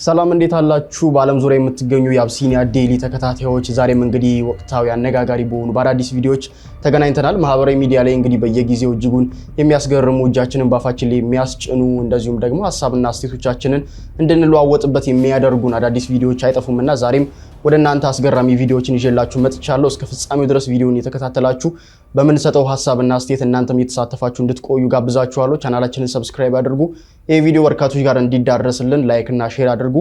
ሰላም እንዴት አላችሁ? በአለም ዙሪያ የምትገኙ የአብሲኒያ ዴይሊ ተከታታዮች ዛሬም እንግዲህ ወቅታዊ አነጋጋሪ በሆኑ በአዳዲስ ቪዲዮዎች ተገናኝተናል። ማህበራዊ ሚዲያ ላይ እንግዲህ በየጊዜው እጅጉን የሚያስገርሙ እጃችንን ባፋችን ላይ የሚያስጭኑ እንደዚሁም ደግሞ ሐሳብና አስተያየቶቻችንን እንድንለዋወጥበት የሚያደርጉን አዳዲስ ቪዲዮዎች አይጠፉምና ዛሬም ወደ እናንተ አስገራሚ ቪዲዮዎችን ይዤላችሁ መጥቻለሁ። እስከ ፍጻሜው ድረስ ቪዲዮውን እየተከታተላችሁ በምንሰጠው ሐሳብና አስተያየት እናንተም እየተሳተፋችሁ እንድትቆዩ ጋብዛችኋለሁ። ቻናላችንን ሰብስክራይብ አድርጉ። ይሄ ቪዲዮ በርካቶች ጋር እንዲዳረስልን ላይክ እና ሼር አድርጉ።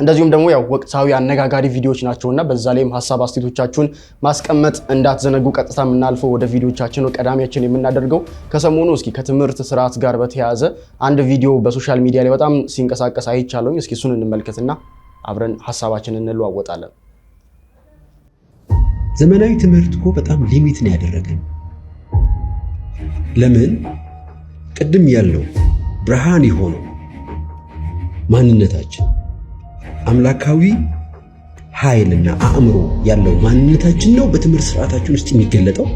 እንደዚሁም ደግሞ ያው ወቅታዊ አነጋጋሪ ቪዲዮዎች ናቸውና በዛ ላይም ሐሳብ አስተያየቶቻችሁን ማስቀመጥ እንዳትዘነጉ። ቀጥታ የምናልፈው ወደ ቪዲዮቻችን ነው። ቀዳሚያችን የምናደርገው ከሰሞኑ እስኪ ከትምህርት ስርዓት ጋር በተያያዘ አንድ ቪዲዮ በሶሻል ሚዲያ ላይ በጣም ሲንቀሳቀስ አይቻለሁ። እስኪ እሱን እንመልከትና አብረን ሐሳባችንን እንለዋወጣለን። ዘመናዊ ትምህርት እኮ በጣም ሊሚት ነው ያደረገን። ለምን? ቅድም ያለው ብርሃን የሆነው ማንነታችን አምላካዊ ኃይልና አእምሮ ያለው ማንነታችን ነው በትምህርት ስርዓታችን ውስጥ የሚገለጠው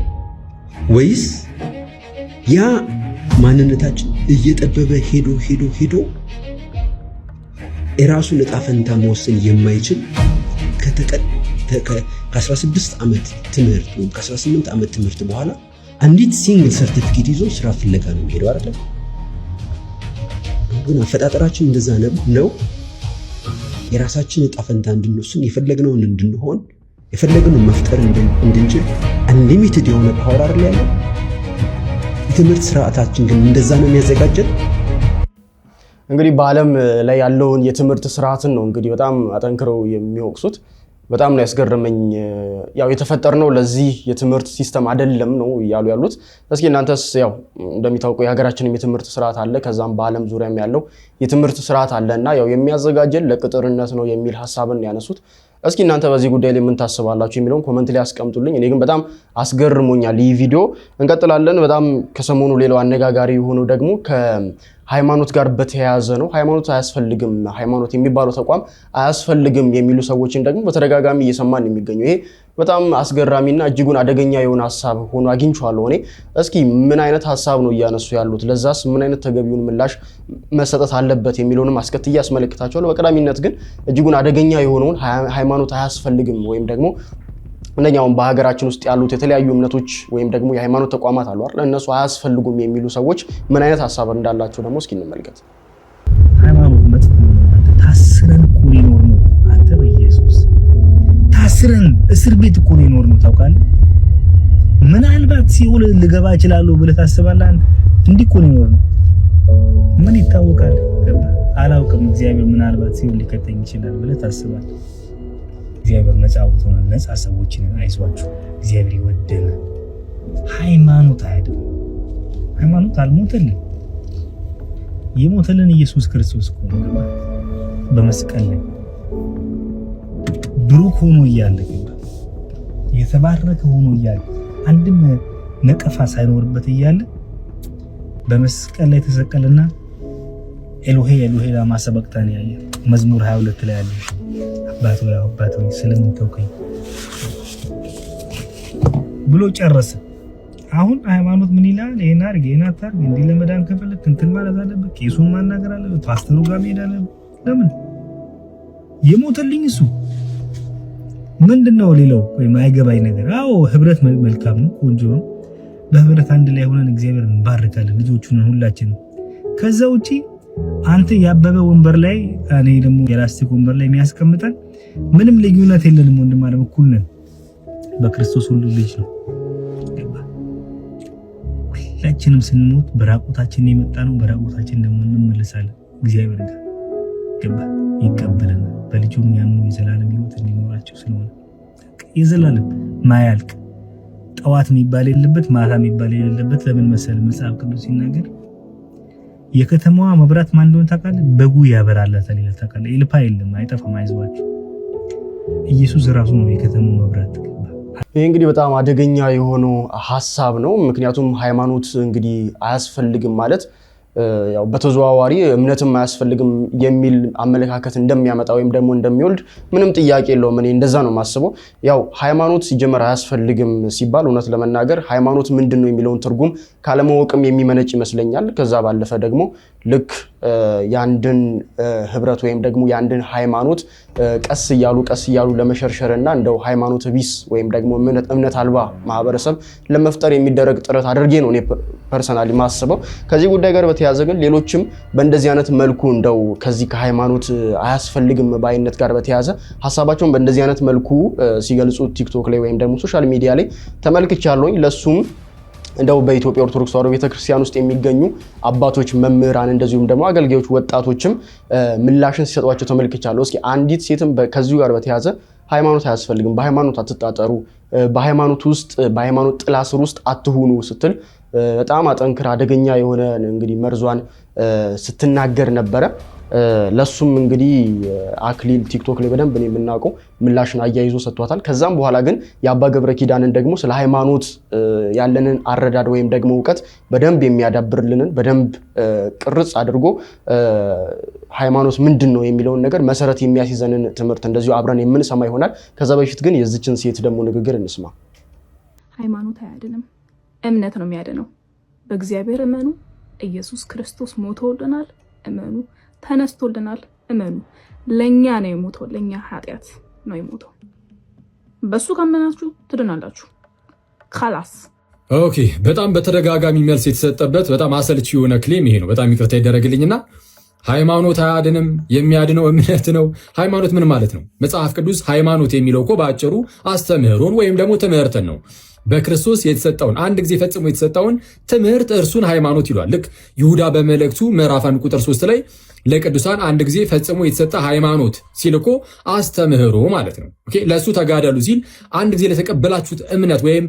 ወይስ ያ ማንነታችን እየጠበበ ሄዶ የራሱን ዕጣ ፈንታ መወሰን የማይችል ከ16 ዓመት ትምህርት ወይም ከ18 ዓመት ትምህርት በኋላ አንዲት ሲንግል ሰርቲፊኬት ይዞ ስራ ፍለጋ ነው የሚሄደው አይደል? ግን አፈጣጠራችን እንደዛ ነው። የራሳችን ዕጣ ፈንታ እንድንወስን የፈለግነውን እንድንሆን የፈለግነውን መፍጠር እንድንችል አንሊሚትድ የሆነ ፓወር አይደል ያለው። የትምህርት ስርዓታችን ግን እንደዛ ነው የሚያዘጋጀን። እንግዲህ በአለም ላይ ያለውን የትምህርት ስርዓትን ነው እንግዲህ በጣም አጠንክረው የሚወቅሱት። በጣም ነው ያስገረመኝ። ያው የተፈጠርነው ለዚህ የትምህርት ሲስተም አይደለም ነው ያሉ ያሉት። እስኪ እናንተስ ያው እንደሚታወቀው የሀገራችንም የትምህርት ስርዓት አለ፣ ከዛም በአለም ዙሪያም ያለው የትምህርት ስርዓት አለና ያው የሚያዘጋጀን ለቅጥርነት ነው የሚል ሐሳብን ያነሱት። እስኪ እናንተ በዚህ ጉዳይ ላይ ምን ታስባላችሁ የሚለውን ኮሜንት ላይ አስቀምጡልኝ። እኔ ግን በጣም አስገርሞኛል ይህ ቪዲዮ። እንቀጥላለን። በጣም ከሰሞኑ ሌላው አነጋጋሪ የሆነው ደግሞ ሃይማኖት ጋር በተያያዘ ነው። ሃይማኖት አያስፈልግም፣ ሃይማኖት የሚባለው ተቋም አያስፈልግም የሚሉ ሰዎችን ደግሞ በተደጋጋሚ እየሰማን የሚገኘው ይሄ በጣም አስገራሚና እጅጉን አደገኛ የሆነ ሐሳብ ሆኖ አግኝቻለሁ እኔ። እስኪ ምን አይነት ሐሳብ ነው እያነሱ ያሉት? ለዛስ ምን አይነት ተገቢውን ምላሽ መሰጠት አለበት የሚለውንም አስከትዬ አስመለክታቸዋለሁ። በቀዳሚነት ግን እጅጉን አደገኛ የሆነውን ሃይማኖት አያስፈልግም ወይም ደግሞ እንደኛው በሀገራችን ውስጥ ያሉት የተለያዩ እምነቶች ወይም ደግሞ የሃይማኖት ተቋማት አሉ አይደል? እነሱ አያስፈልጉም የሚሉ ሰዎች ምን አይነት ሐሳብ እንዳላቸው ደግሞ እስኪ እንመልከት። ሃይማኖት መጥፎ ነው። ታስረን እኮ ሊኖር ነው። አንተ በኢየሱስ ታስረን እስር ቤት እኮ ሊኖር ነው። ታውቃለህ? ምናልባት ሲኦል ልገባ እችላለሁ ብለህ ታስባለህ? እንዲህ እኮ ሊኖር ነው። ምን ይታወቃል? አላውቅም። እግዚአብሔር ምናልባት ሲኦል ሊከተኝ ይችላል ብለህ ታስባለህ? እግዚአብሔር ነፃ አውጥቶናል። ነፃ ሰዎችን አይዟችሁ፣ እግዚአብሔር ይወደናል። ሃይማኖት አይደለም። ሃይማኖት አልሞተልን። የሞተልን ኢየሱስ ክርስቶስ እኮ ነው። በመስቀል ላይ ብሩክ ሆኖ እያለ የተባረከ ሆኖ እያለ አንድም ነቀፋ ሳይኖርበት እያለ በመስቀል ላይ ተሰቀለና ኤሎሄ ኤሎሄ ላማ ሰበቅታኒ ያየ መዝሙር 22 ላይ ያለ አባቶ ስለምን ተውከኝ ብሎ ጨረሰ። አሁን ሃይማኖት ምን ይላል? ይሄን አድርግ ይሄን አታርግ፣ እንዲህ ለመዳን ከፈለክ እንትን ማለት አለበት፣ ቄሱን ማናገር አለበት፣ ፓስተሩ ጋር መሄድ አለበት። ለምን? የሞተልኝ እሱ ምንድነው ሌላው? ወይ ማይገባኝ ነገር። አዎ ህብረት መልካም ነው፣ ቆንጆ ነው። በህብረት አንድ ላይ ሆነን እግዚአብሔርን እንባርካለን፣ ልጆቹን ሁላችንም። ከዛ ውጪ አንተ ያበበ ወንበር ላይ እኔ ደግሞ የላስቲክ ወንበር ላይ የሚያስቀምጠን ምንም ልዩነት የለንም። ወንድም ማለት እኩል ነን። በክርስቶስ ሁሉ ልጅ ነው። ሁላችንም ስንሞት በራቆታችን የመጣ ነው፣ በራቆታችን ደግሞ እንመለሳለን። እግዚአብሔር ጋር ይቀበለናል። በልጁ የሚያምኑ የዘላለም ሕይወት እንዲኖራቸው ስለሆነ የዘላለም ማያልቅ ጠዋት የሚባል የሌለበት ማታ የሚባል የሌለበት ለምን መሰል መጽሐፍ ቅዱስ ሲናገር የከተማዋ መብራት ማን እንደሆነ ታውቃለህ? በጉ ያበራላታል ይላል። ታውቃለህ? ይልፓ የለም፣ አይጠፋም፣ አይዟችሁ። ኢየሱስ ራሱ ነው የከተማው መብራት። ይሄ እንግዲህ በጣም አደገኛ የሆነው ሐሳብ ነው። ምክንያቱም ሃይማኖት እንግዲህ አያስፈልግም ማለት ያው በተዘዋዋሪ እምነትም አያስፈልግም የሚል አመለካከት እንደሚያመጣ ወይም ደግሞ እንደሚወልድ ምንም ጥያቄ የለውም። እኔ እንደዛ ነው የማስበው። ያው ሃይማኖት ሲጀመር አያስፈልግም ሲባል እውነት ለመናገር ሃይማኖት ምንድነው የሚለውን ትርጉም ካለማወቅም የሚመነጭ ይመስለኛል። ከዛ ባለፈ ደግሞ ልክ የአንድን ህብረት ወይም ደግሞ የአንድን ሃይማኖት ቀስ እያሉ ለመሸርሸርና እንደው ሃይማኖት ቢስ ወይም ደግሞ እምነት አልባ ማህበረሰብ ለመፍጠር የሚደረግ ጥረት አድርጌ ነው እኔ ፐርሰናሊ ማስበው። ከዚህ ጉዳይ ጋር በተያያዘ ግን ሌሎችም በእንደዚህ አይነት መልኩ እንደው ከዚህ ከሃይማኖት አያስፈልግም ባይነት ጋር በተያያዘ ሀሳባቸውን በእንደዚህ አይነት መልኩ ሲገልጹ ቲክቶክ ላይ ወይም ደግሞ ሶሻል ሚዲያ ላይ ተመልክቻለሁኝ። ለሱም እንደው በኢትዮጵያ ኦርቶዶክስ ተዋሕዶ ቤተክርስቲያን ውስጥ የሚገኙ አባቶች፣ መምህራን እንደዚሁም ደግሞ አገልጋዮች፣ ወጣቶችም ምላሽን ሲሰጧቸው ተመልክቻለሁ። እስኪ አንዲት ሴትም ከዚሁ ጋር በተያያዘ ሃይማኖት አያስፈልግም፣ በሃይማኖት አትጣጠሩ፣ በሃይማኖት ጥላ ስር ውስጥ አትሁኑ ስትል በጣም አጠንክራ አደገኛ የሆነ እንግዲህ መርዟን ስትናገር ነበረ። ለሱም እንግዲህ አክሊል ቲክቶክ ላይ በደንብ ነው የምናውቀው ምላሽን አያይዞ ሰጥቷታል። ከዛም በኋላ ግን የአባ ገብረ ኪዳንን ደግሞ ስለ ሃይማኖት ያለንን አረዳድ ወይም ደግሞ እውቀት በደንብ የሚያዳብርልንን በደንብ ቅርጽ አድርጎ ሃይማኖት ምንድን ነው የሚለውን ነገር መሰረት የሚያስይዘንን ትምህርት እንደዚሁ አብረን የምንሰማ ይሆናል። ከዛ በፊት ግን የዚችን ሴት ደግሞ ንግግር እንስማ። ሃይማኖት አያድንም፣ እምነት ነው የሚያድነው። በእግዚአብሔር እመኑ። ኢየሱስ ክርስቶስ ሞቶልናል፣ እመኑ። ተነስቶልናል፣ እመኑ። ለኛ ነው የሞተው፣ ለኛ ኃጢአት ነው የሞተው። በሱ ካመናችሁ ትድናላችሁ። ካላስ ኦኬ። በጣም በተደጋጋሚ መልስ የተሰጠበት በጣም አሰልቺ የሆነ ክሌም ይሄ ነው። በጣም ይቅርታ ይደረግልኝና ሃይማኖት አያድንም፣ የሚያድነው እምነት ነው። ሃይማኖት ምን ማለት ነው? መጽሐፍ ቅዱስ ሃይማኖት የሚለው እኮ በአጭሩ አስተምህሮን ወይም ደግሞ ትምህርትን ነው። በክርስቶስ የተሰጠውን አንድ ጊዜ ፈጽሞ የተሰጠውን ትምህርት እርሱን ሃይማኖት ይሏል። ልክ ይሁዳ በመልእክቱ ምዕራፍ 1 ቁጥር 3 ላይ ለቅዱሳን አንድ ጊዜ ፈጽሞ የተሰጠ ሃይማኖት ሲል እኮ አስተምህሮ ማለት ነው። ኦኬ፣ ለእሱ ተጋደሉ ሲል አንድ ጊዜ ለተቀበላችሁት እምነት ወይም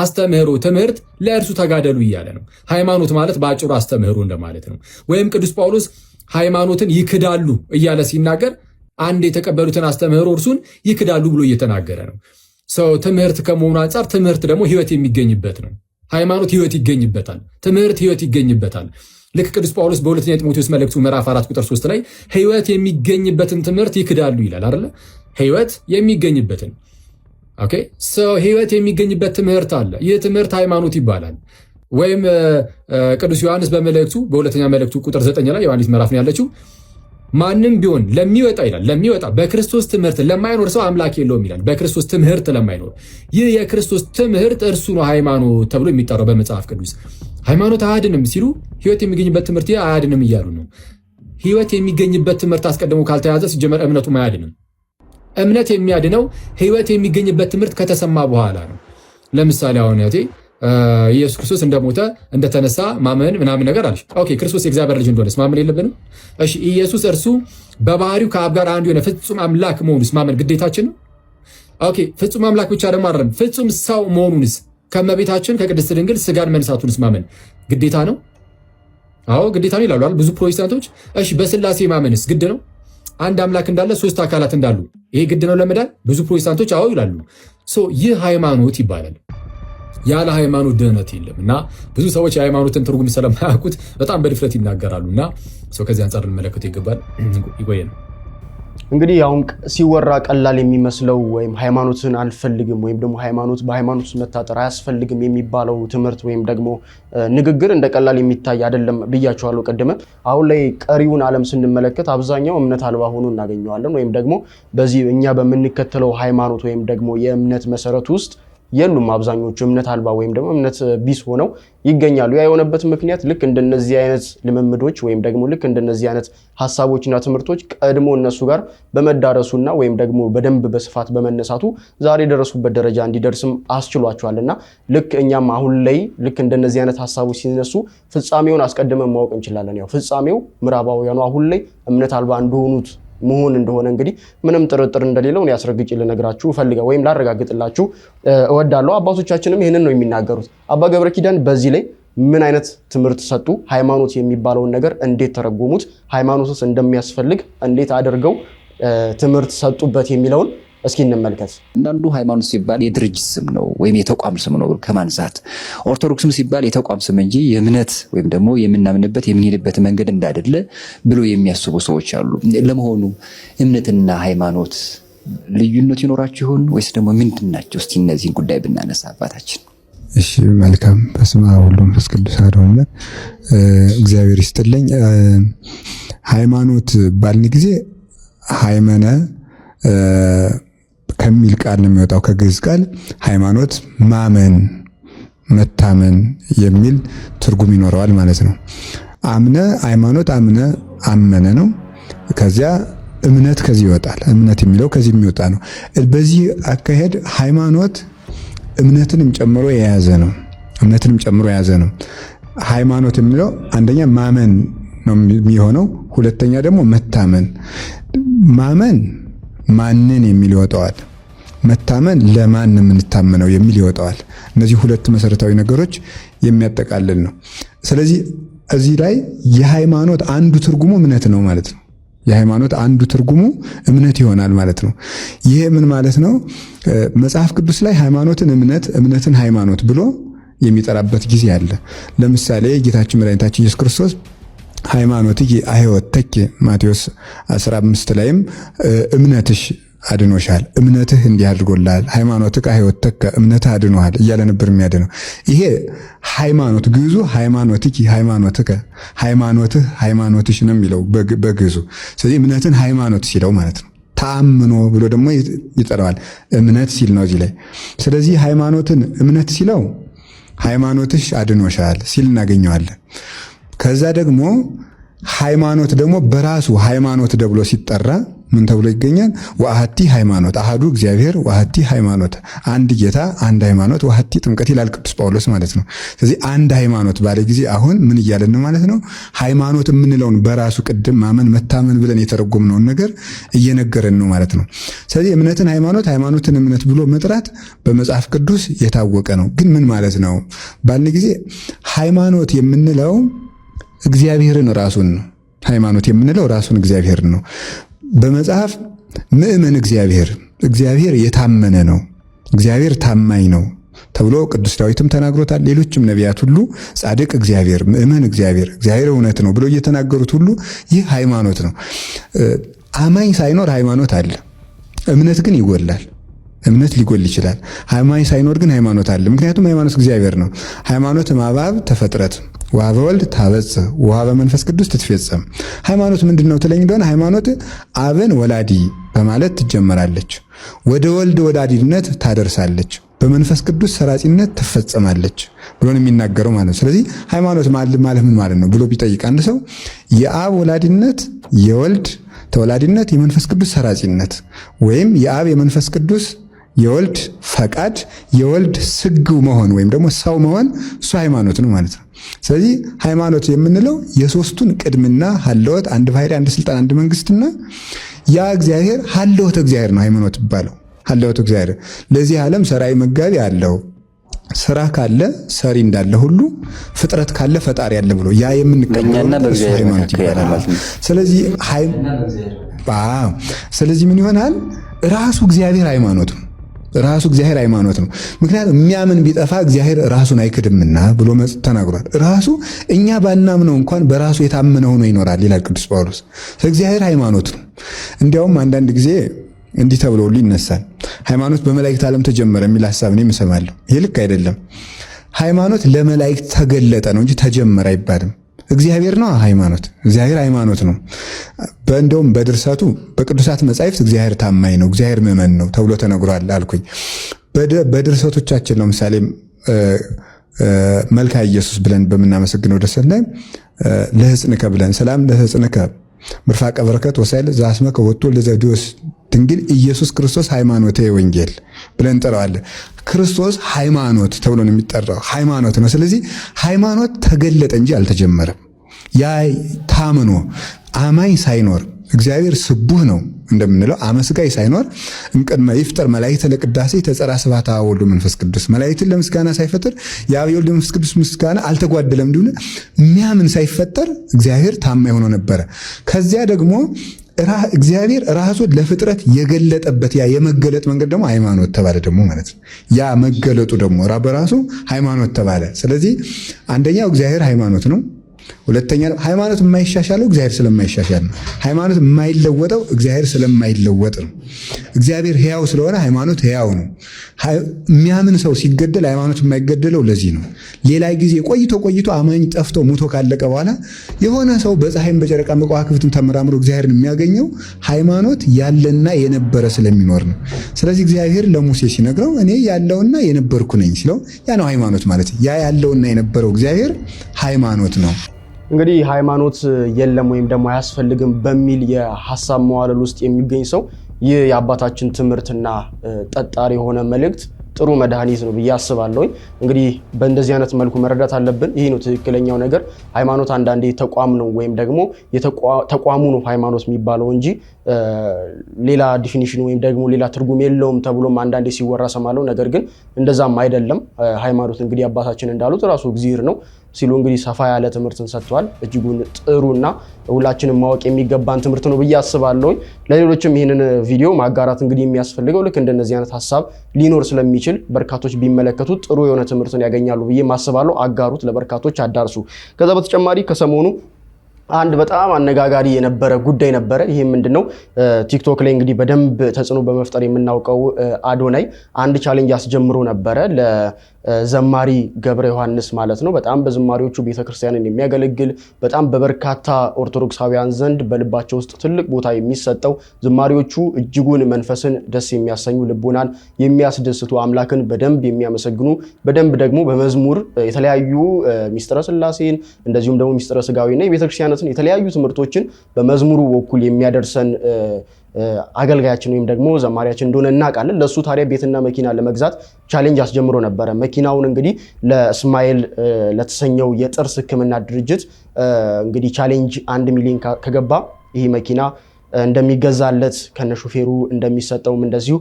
አስተምህሮ ትምህርት ለእርሱ ተጋደሉ እያለ ነው። ሃይማኖት ማለት በአጭሩ አስተምህሮ እንደማለት ነው። ወይም ቅዱስ ጳውሎስ ሃይማኖትን ይክዳሉ እያለ ሲናገር አንድ የተቀበሉትን አስተምህሮ እርሱን ይክዳሉ ብሎ እየተናገረ ነው። ሰው ትምህርት ከመሆኑ አንጻር ትምህርት ደግሞ ህይወት የሚገኝበት ነው። ሃይማኖት ህይወት ይገኝበታል፣ ትምህርት ህይወት ይገኝበታል። ልክ ቅዱስ ጳውሎስ በሁለተኛ ጢሞቴዎስ መልእክቱ ምዕራፍ 4 ቁጥር 3 ላይ ህይወት የሚገኝበትን ትምህርት ይክዳሉ ይላል አይደለ? ህይወት የሚገኝበትን ኦኬ። ሰው ህይወት የሚገኝበት ትምህርት አለ። ይህ ትምህርት ሃይማኖት ይባላል። ወይም ቅዱስ ዮሐንስ በመልእክቱ በሁለተኛ መልእክቱ ቁጥር 9 ላይ ዮሐንስ ምዕራፍ ነው ያለችው ማንም ቢሆን ለሚወጣ ይላል ለሚወጣ በክርስቶስ ትምህርት ለማይኖር ሰው አምላክ የለውም ይላል። በክርስቶስ ትምህርት ለማይኖር ይህ የክርስቶስ ትምህርት እርሱ ነው ሃይማኖት ተብሎ የሚጠራው በመጽሐፍ ቅዱስ። ሃይማኖት አያድንም ሲሉ ህይወት የሚገኝበት ትምህርት አያድንም እያሉ ነው። ህይወት የሚገኝበት ትምህርት አስቀድሞ ካልተያዘ ሲጀመር እምነቱም አያድንም። እምነት የሚያድነው ህይወት የሚገኝበት ትምህርት ከተሰማ በኋላ ነው። ለምሳሌ አሁን ያቴ ኢየሱስ ክርስቶስ እንደሞተ እንደተነሳ ማመን ምናምን ነገር አለሽ። ኦኬ፣ ክርስቶስ የእግዚአብሔር ልጅ እንደሆነስ ማመን የለብንም? እሺ፣ ኢየሱስ እርሱ በባህሪው ከአብ ጋር አንድ የሆነ ፍጹም አምላክ መሆኑስ ማመን ግዴታችን ነው? ኦኬ፣ ፍጹም አምላክ ብቻ ደግሞ አይደለም፣ ፍጹም ሰው መሆኑንስ ከመቤታችን ከቅድስት ድንግል ስጋን መንሳቱንስ ማመን ግዴታ ነው? አዎ ግዴታ ነው ይላሉ ብዙ ፕሮቴስታንቶች። እሺ፣ በስላሴ ማመንስ ግድ ነው? አንድ አምላክ እንዳለ ሶስት አካላት እንዳሉ ይሄ ግድ ነው ለመዳን? ብዙ ፕሮቴስታንቶች አዎ ይላሉ። ይህ ሃይማኖት ይባላል። ያለ ሃይማኖት ድህነት የለም እና ብዙ ሰዎች የሃይማኖትን ትርጉም ስለማያውቁት በጣም በድፍረት ይናገራሉ እና ከዚህ አንጻር እንመለከቱ ይገባል። ይቆየን። እንግዲህ አሁን ሲወራ ቀላል የሚመስለው ወይም ሃይማኖትን አልፈልግም ወይም ደግሞ በሃይማኖት መታጠር አያስፈልግም የሚባለው ትምህርት ወይም ደግሞ ንግግር እንደ ቀላል የሚታይ አይደለም ብያቸዋለሁ ቀደም። አሁን ላይ ቀሪውን ዓለም ስንመለከት አብዛኛው እምነት አልባ ሆኖ እናገኘዋለን ወይም ደግሞ በዚህ እኛ በምንከተለው ሃይማኖት ወይም ደግሞ የእምነት መሰረት ውስጥ የሉም። አብዛኞቹ እምነት አልባ ወይም ደግሞ እምነት ቢስ ሆነው ይገኛሉ። ያ የሆነበት ምክንያት ልክ እንደነዚህ አይነት ልምምዶች ወይም ደግሞ ልክ እንደነዚህ አይነት ሐሳቦችና ትምህርቶች ቀድሞ እነሱ ጋር በመዳረሱና ወይም ደግሞ በደንብ በስፋት በመነሳቱ ዛሬ የደረሱበት ደረጃ እንዲደርስም አስችሏቸዋልና ልክ እኛም አሁን ላይ ልክ እንደነዚህ አይነት ሐሳቦች ሲነሱ ፍጻሜውን አስቀድመን ማወቅ እንችላለን። ያው ፍጻሜው ምዕራባውያኑ አሁን ላይ እምነት አልባ እንደሆኑት መሆን እንደሆነ እንግዲህ ምንም ጥርጥር እንደሌለው ያስረግጬ ልነግራችሁ ፈልጋ ወይም ላረጋግጥላችሁ እወዳለሁ። አባቶቻችንም ይህንን ነው የሚናገሩት። አባ ገብረ ኪዳን በዚህ ላይ ምን አይነት ትምህርት ሰጡ? ሃይማኖት የሚባለውን ነገር እንዴት ተረጎሙት? ሃይማኖትስ እንደሚያስፈልግ እንዴት አድርገው ትምህርት ሰጡበት የሚለውን እስኪ እንመልከት። አንዳንዱ ሃይማኖት ሲባል የድርጅት ስም ነው ወይም የተቋም ስም ነው ከማንሳት፣ ኦርቶዶክስም ሲባል የተቋም ስም እንጂ የእምነት ወይም ደግሞ የምናምንበት የምንሄድበት መንገድ እንዳይደለ ብሎ የሚያስቡ ሰዎች አሉ። ለመሆኑ እምነትና ሃይማኖት ልዩነት ይኖራቸው ይሆን ወይስ ደግሞ ምንድን ናቸው? እስቲ እነዚህን ጉዳይ ብናነሳ አባታችን። እሺ መልካም። በስመ አብ ወወልድ ወመንፈስ ቅዱስ አሐዱ አምላክ። እግዚአብሔር ይስጥልኝ። ሃይማኖት ባልን ጊዜ ሃይመነ ከሚል ቃል ነው የሚወጣው ከግዕዝ ቃል ሃይማኖት ማመን መታመን የሚል ትርጉም ይኖረዋል ማለት ነው። አምነ ሃይማኖት አምነ አመነ ነው። ከዚያ እምነት ከዚህ ይወጣል። እምነት የሚለው ከዚህ የሚወጣ ነው። በዚህ አካሄድ ሃይማኖት እምነትንም ጨምሮ የያዘ ነው። እምነትንም ጨምሮ የያዘ ነው። ሃይማኖት የሚለው አንደኛ ማመን ነው የሚሆነው፣ ሁለተኛ ደግሞ መታመን። ማመን ማንን የሚል ይወጣዋል። መታመን ለማን የምንታመነው የሚል ይወጣዋል። እነዚህ ሁለት መሰረታዊ ነገሮች የሚያጠቃልል ነው። ስለዚህ እዚህ ላይ የሃይማኖት አንዱ ትርጉሙ እምነት ነው ማለት ነው። የሃይማኖት አንዱ ትርጉሙ እምነት ይሆናል ማለት ነው። ይሄ ምን ማለት ነው? መጽሐፍ ቅዱስ ላይ ሃይማኖትን እምነት፣ እምነትን ሃይማኖት ብሎ የሚጠራበት ጊዜ አለ። ለምሳሌ ጌታችን መድኃኒታችን ኢየሱስ ክርስቶስ ሃይማኖትኪ አሕይወተኪ ማቴዎስ 15 ላይም እምነትሽ አድኖሻል፣ እምነትህ እንዲህ አድርጎልሃል፣ ሃይማኖትህ አሕይወተከ እምነትህ አድኖሃል እያለ ነበር የሚያድነው። ይሄ ሃይማኖት ግዕዙ ሃይማኖትኪ ሃይማኖትከ ሃይማኖትህ ሃይማኖትሽ ነው የሚለው በግዕዙ። ስለዚህ እምነትን ሃይማኖት ሲለው ማለት ነው። ተአምኖ ብሎ ደግሞ ይጠራዋል እምነት ሲል ነው እዚህ ላይ። ስለዚህ ሃይማኖትን እምነት ሲለው ሃይማኖትሽ አድኖሻል ሲል እናገኘዋለን። ከዛ ደግሞ ሃይማኖት ደግሞ በራሱ ሃይማኖት ተብሎ ሲጠራ ምን ተብሎ ይገኛል? ወአሐቲ ሃይማኖት አሐዱ እግዚአብሔር ወአሐቲ ሃይማኖት፣ አንድ ጌታ አንድ ሃይማኖት ወአሐቲ ጥምቀት ይላል ቅዱስ ጳውሎስ ማለት ነው። ስለዚህ አንድ ሃይማኖት ባለ ጊዜ አሁን ምን እያለን ማለት ነው? ሃይማኖት የምንለውን በራሱ ቅድም ማመን መታመን ብለን የተረጎምነውን ነገር እየነገረን ነው ማለት ነው። ስለዚህ እምነትን ሃይማኖት ሃይማኖትን እምነት ብሎ መጥራት በመጽሐፍ ቅዱስ የታወቀ ነው። ግን ምን ማለት ነው ባልን ጊዜ ሃይማኖት የምንለው እግዚአብሔርን ራሱን ነው። ሃይማኖት የምንለው ራሱን እግዚአብሔርን ነው። በመጽሐፍ ምእመን እግዚአብሔር የታመነ ነው፣ እግዚአብሔር ታማኝ ነው ተብሎ ቅዱስ ዳዊትም ተናግሮታል። ሌሎችም ነቢያት ሁሉ ጻድቅ እግዚአብሔር፣ ምእመን እግዚአብሔር እውነት ነው ብሎ እየተናገሩት ሁሉ ይህ ሃይማኖት ነው። አማኝ ሳይኖር ሃይማኖት አለ። እምነት ግን ይጎላል። እምነት ሊጎል ይችላል። ሃይማኖት ሳይኖር ግን ሃይማኖት አለ። ምክንያቱም ሃይማኖት እግዚአብሔር ነው። ሃይማኖት ማባብ ተፈጥረት ወሀበ ወልድ ታበጽሕ ወሀበ መንፈስ ቅዱስ ትትፈጸም። ሃይማኖት ምንድነው ትለኝ እንደሆነ ሃይማኖት አብን ወላዲ በማለት ትጀመራለች፣ ወደ ወልድ ወላዲነት ታደርሳለች፣ በመንፈስ ቅዱስ ሰራጺነት ትፈጸማለች ብሎ ነው የሚናገረው ማለት ነው። ስለዚህ ሃይማኖት ማለት ምን ማለት ነው ብሎ ቢጠይቅ አንድ ሰው የአብ ወላዲነት፣ የወልድ ተወላዲነት፣ የመንፈስ ቅዱስ ሰራጺነት ወይም የአብ የመንፈስ ቅዱስ የወልድ ፈቃድ የወልድ ስግው መሆን ወይም ደግሞ ሰው መሆን እሱ ሃይማኖት ነው ማለት ነው። ስለዚህ ሃይማኖት የምንለው የሶስቱን ቅድምና ሀለወት፣ አንድ ባሕርይ፣ አንድ ስልጣን፣ አንድ መንግስትና ያ እግዚአብሔር ሀለወት እግዚአብሔር ነው ሃይማኖት ይባለው። ሀለወት እግዚአብሔር ለዚህ ዓለም ሰራይ መጋቢ አለው። ስራ ካለ ሰሪ እንዳለ ሁሉ ፍጥረት ካለ ፈጣሪ ያለ ብሎ ያ የምንቀበለው ሃይማኖት ይባላል። ስለዚህ ምን ይሆናል? ራሱ እግዚአብሔር ሃይማኖት ነው። ራሱ እግዚአብሔር ሃይማኖት ነው። ምክንያቱም የሚያምን ቢጠፋ እግዚአብሔር ራሱን አይክድምና ብሎ ተናግሯል። ራሱ እኛ ባናምነው እንኳን በራሱ የታመነ ሆኖ ይኖራል ይላል ቅዱስ ጳውሎስ። እግዚአብሔር ሃይማኖት ነው። እንዲያውም አንዳንድ ጊዜ እንዲህ ተብሎ ሁሉ ይነሳል። ሃይማኖት በመላእክት ዓለም ተጀመረ የሚል ሐሳብ እኔም እሰማለሁ። ይሄ ልክ አይደለም። ሃይማኖት ለመላእክት ተገለጠ ነው እንጂ ተጀመረ አይባልም። እግዚአብሔር ነው ሃይማኖት። እግዚአብሔር ሃይማኖት ነው። እንደውም በድርሰቱ በቅዱሳት መጻሕፍት እግዚአብሔር ታማኝ ነው፣ እግዚአብሔር ምእመን ነው ተብሎ ተነግሯል አልኩኝ። በድርሰቶቻችን ነው ምሳሌ መልካ ኢየሱስ ብለን በምናመሰግነው ድርሰት ላይ ለሕፅንከ ብለን ሰላም ለሕፅንከ ምርፋቀ በረከት ወሳይል ዘአስመከ ወጥቶ ለዘዲዮስ ድንግል ኢየሱስ ክርስቶስ ሃይማኖተ ወንጌል ብለን እንጠራዋለን። ክርስቶስ ሃይማኖት ተብሎ ነው የሚጠራው፣ ሃይማኖት ነው። ስለዚህ ሃይማኖት ተገለጠ እንጂ አልተጀመረም። ያ ታምኖ አማኝ ሳይኖር እግዚአብሔር ስቡህ ነው እንደምንለው አመስጋይ ሳይኖር እምቅድመ ይፍጠር መላእክተ ለቅዳሴ ተጸራ ስብሐተ አብ ወወልድ ወመንፈስ ቅዱስ፣ መላእክትን ለምስጋና ሳይፈጥር የአብ የወልድ መንፈስ ቅዱስ ምስጋና አልተጓደለም እንዲሁ የሚያምን ሳይፈጠር እግዚአብሔር ታማኝ ሆኖ ነበረ። ከዚያ ደግሞ እግዚአብሔር ራሱን ለፍጥረት የገለጠበት ያ የመገለጥ መንገድ ደግሞ ሃይማኖት ተባለ ደግሞ ማለት ነው። ያ መገለጡ ደግሞ በራሱ ሃይማኖት ተባለ። ስለዚህ አንደኛው እግዚአብሔር ሃይማኖት ነው። ሁለተኛ ሃይማኖት የማይሻሻለው እግዚአብሔር ስለማይሻሻል ነው። ሃይማኖት የማይለወጠው እግዚአብሔር ስለማይለወጥ ነው። እግዚአብሔር ሕያው ስለሆነ ሃይማኖት ሕያው ነው። የሚያምን ሰው ሲገደል ሃይማኖት የማይገደለው ለዚህ ነው። ሌላ ጊዜ ቆይቶ አማኝ ጠፍቶ ሙቶ ካለቀ በኋላ የሆነ ሰው በፀሐይም በጨረቃ በከዋክብትም ተመራምሮ እግዚአብሔርን የሚያገኘው ሃይማኖት ያለና የነበረ ስለሚኖር ነው። ስለዚህ እግዚአብሔር ለሙሴ ሲነግረው እኔ ያለውና የነበርኩ ነኝ ሲለው ያ ነው ሃይማኖት ማለት። ያ ያለውና የነበረው እግዚአብሔር ሃይማኖት ነው። እንግዲህ ሃይማኖት የለም ወይም ደግሞ አያስፈልግም በሚል የሐሳብ መዋለል ውስጥ የሚገኝ ሰው ይህ የአባታችን ትምህርትና ጠጣሪ የሆነ መልእክት ጥሩ መድኃኒት ነው ብዬ አስባለሁ። እንግዲህ በእንደዚህ አይነት መልኩ መረዳት አለብን። ይህ ነው ትክክለኛው ነገር። ሃይማኖት አንዳንዴ ተቋም ነው ወይም ደግሞ ተቋሙ ነው ሃይማኖት የሚባለው እንጂ ሌላ ዲፊኒሽን ወይም ደግሞ ሌላ ትርጉም የለውም ተብሎም አንዳንዴ ሲወራ ሰማለው። ነገር ግን እንደዛም አይደለም። ሃይማኖት እንግዲህ አባታችን እንዳሉት ራሱ እግዚአብሔር ነው ሲሉ እንግዲህ ሰፋ ያለ ትምህርትን ሰጥቷል። እጅጉን ጥሩና ሁላችንም ማወቅ የሚገባን ትምህርት ነው ብዬ አስባለሁ። ለሌሎችም ይህንን ቪዲዮ ማጋራት እንግዲህ የሚያስፈልገው ልክ እንደነዚህ አይነት ሐሳብ ሊኖር ስለሚችል በርካቶች ቢመለከቱት ጥሩ የሆነ ትምህርትን ያገኛሉ ብዬ ማስባለሁ። አጋሩት፣ ለበርካቶች አዳርሱ። ከዛ በተጨማሪ ከሰሞኑ አንድ በጣም አነጋጋሪ የነበረ ጉዳይ ነበረ። ይሄ ምንድነው? ቲክቶክ ላይ እንግዲህ በደንብ ተጽዕኖ በመፍጠር የምናውቀው አዶናይ አንድ ቻሌንጅ አስጀምሮ ነበረ ለዘማሪ ገብረ ዮሐንስ ማለት ነው። በጣም በዝማሪዎቹ ቤተክርስቲያንን የሚያገለግል በጣም በበርካታ ኦርቶዶክሳውያን ዘንድ በልባቸው ውስጥ ትልቅ ቦታ የሚሰጠው ዝማሪዎቹ እጅጉን መንፈስን ደስ የሚያሰኙ ልቦናን የሚያስደስቱ አምላክን በደንብ የሚያመሰግኑ በደንብ ደግሞ በመዝሙር የተለያዩ ሚስጥረ ስላሴን እንደዚሁም ደግሞ ሚስጥረ ስጋዊና የቤተክርስቲያንን የተለያዩ ትምህርቶችን በመዝሙሩ በኩል የሚያደርሰን አገልጋያችን ወይም ደግሞ ዘማሪያችን እንደሆነ እናውቃለን። ለሱ ታዲያ ቤትና መኪና ለመግዛት ቻሌንጅ አስጀምሮ ነበረ። መኪናውን እንግዲህ ለእስማኤል ለተሰኘው የጥርስ ሕክምና ድርጅት እንግዲህ ቻሌንጅ 1 ሚሊዮን ከገባ ይህ መኪና እንደሚገዛለት ከነሹፌሩ እንደሚሰጠውም እንደዚሁ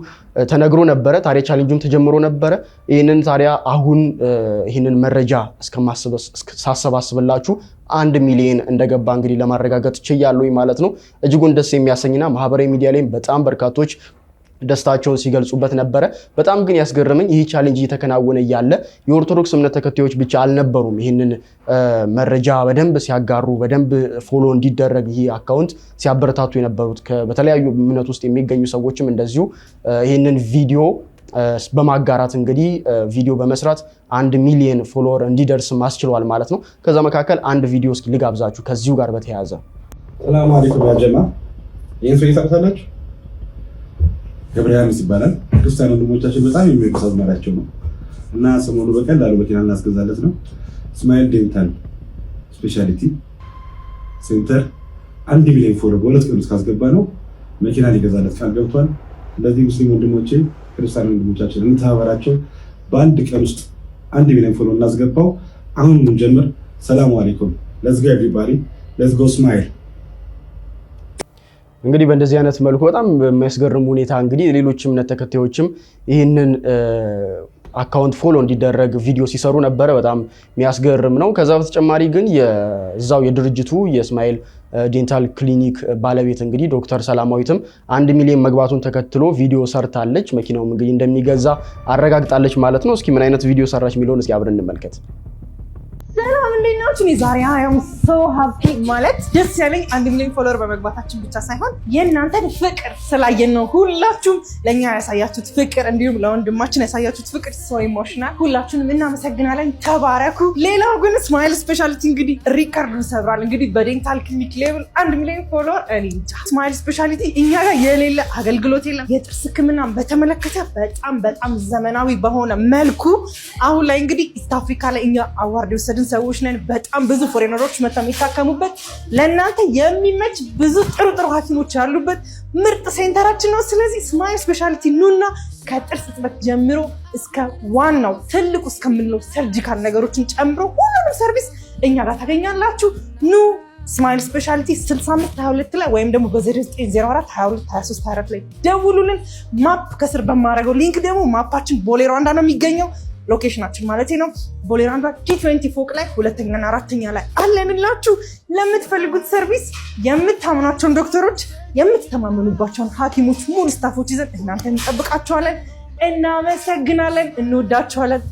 ተነግሮ ነበረ። ታዲያ ቻሌንጁም ተጀምሮ ነበረ። ይህንን ታዲያ አሁን ይህንን መረጃ ሳሰባስብላችሁ 1 ሚሊዮን እንደገባ እንግዲህ ለማረጋገጥ ችያለሁ ማለት ነው። እጅጉን ደስ የሚያሰኝና ማህበራዊ ሚዲያ ላይ በጣም በርካቶች ደስታቸውን ሲገልጹበት ነበረ። በጣም ግን ያስገረመኝ ይህ ቻሌንጅ እየተከናወነ እያለ የኦርቶዶክስ እምነት ተከታዮች ብቻ አልነበሩም ይህንን መረጃ በደንብ ሲያጋሩ በደንብ ፎሎ እንዲደረግ ይህ አካውንት ሲያበረታቱ የነበሩት በተለያዩ እምነት ውስጥ የሚገኙ ሰዎችም እንደዚሁ ይህንን ቪዲዮ በማጋራት እንግዲህ ቪዲዮ በመስራት 1 ሚሊዮን ፎሎወር እንዲደርስ ማስችሏል ማለት ነው። ከዛ መካከል አንድ ቪዲዮ እስኪ ልጋብዛችሁ ከዚሁ ጋር በተያያዘ። ሰላም አለይኩም ያ ጀማ፣ ይህን ሰው ይታውቃላችሁ? ገብረ ዮሐንስ ይባላል። ክርስቲያን ወንድሞቻችን በጣም የሚወዱ ሰው መራቸው ነው እና ሰሞኑ በቀላሉ መኪና እናስገዛለት ነው። እስማኤል ዴንታል ስፔሻሊቲ ሴንተር 1 ሚሊዮን ፎሎወር በሁለት ቀን ውስጥ ካስገባ ነው መኪና ሊገዛለት ቃል ገብቷል። ስለዚህ ሙስሊም ወንድሞቼ ክርስቲያን ወንድሞቻችን እንተባበራቸው። በአንድ ቀን ውስጥ 1 ሚሊዮን ፎሎወር እናስገባው። አሁን እንጀምር። ሰላም አለይኩም። ለዝጋ ኤቭሪባዲ ሌትስ ጎ እስማኤል። እንግዲህ በእንደዚህ አይነት መልኩ በጣም በሚያስገርም ሁኔታ እንግዲህ ሌሎች እምነት ተከታዮችም ይህንን አካውንት ፎሎ እንዲደረግ ቪዲዮ ሲሰሩ ነበረ። በጣም የሚያስገርም ነው። ከዛ በተጨማሪ ግን የዛው የድርጅቱ የእስማኤል ዴንታል ክሊኒክ ባለቤት እንግዲህ ዶክተር ሰላማዊትም 1 ሚሊዮን መግባቱን ተከትሎ ቪዲዮ ሰርታለች። መኪናውም እንግዲህ እንደሚገዛ አረጋግጣለች ማለት ነው። እስኪ ምን አይነት ቪዲዮ ሰራች የሚለውን እስኪ አብረን እንመልከት። ሰላም እንዴት ናችሁ? ዛሬ አም ሶ ሃፒ ማለት ደስ ያለኝ 1 ሚሊዮን ፎሎወር በመግባታችን ብቻ ሳይሆን የእናንተን ፍቅር ስላየን ነው። ሁላችሁም ለኛ ያሳያችሁት ፍቅር እንዲሁም ለወንድማችን ያሳያችሁት ፍቅር ሶ ኢሞሽናል። ሁላችሁንም እናመሰግናለን። ተባረኩ። ሌላው ግን እስማኤል ስፔሻሊቲ እንግዲህ ሪከርዱን ሰብራል። እንግዲህ በዴንታል ክሊኒክ ሌቭል 1 ሚሊዮን ፎሎወር እኔ እንጃ። እስማኤል ስፔሻሊቲ እኛ ጋር የሌለ አገልግሎት የለም። የጥርስ ሕክምና በተመለከተ በጣም ዘመናዊ በሆነ መልኩ አሁን ላይ እንግዲህ ኢስት አፍሪካ ላይ እኛ አዋርድ የወሰድን ሰዎች ነን። በጣም ብዙ ፎሬነሮች መጥተው የሚታከሙበት ለእናንተ የሚመች ብዙ ጥሩ ሐኪሞች ያሉበት ምርጥ ሴንተራችን ነው። ስለዚህ እስማኤል ስፔሻሊቲ ኑና ከጥርስ እጥበት ጀምሮ እስከ ዋናው ትልቁ እስከምንለው ሰርጂካል ነገሮችን ጨምሮ ሁሉንም ሰርቪስ እኛ ጋር ታገኛላችሁ። ኑ እስማኤል ስፔሻሊቲ 6522 ላይ ወይም ደግሞ በ0904 22 23 24 ላይ ደውሉልን። ማፕ ከስር በማድረገው ሊንክ ደግሞ ማፓችን ቦሌ ሩዋንዳ ነው የሚገኘው። ሎኬሽናችን ማለት ነው ቦሌ ሩዋንዳ T20 ፎቅ ላይ 2ኛና 4ኛ ላይ አለንላችሁ። ለምትፈልጉት ሰርቪስ የምታምናቸውን ዶክተሮች የምትተማመኑባቸውን ሐኪሞች ሙሉ ስታፎች ይዘን እናንተን እንጠብቃችኋለን። እናመሰግናለን። እንወዳችኋለን።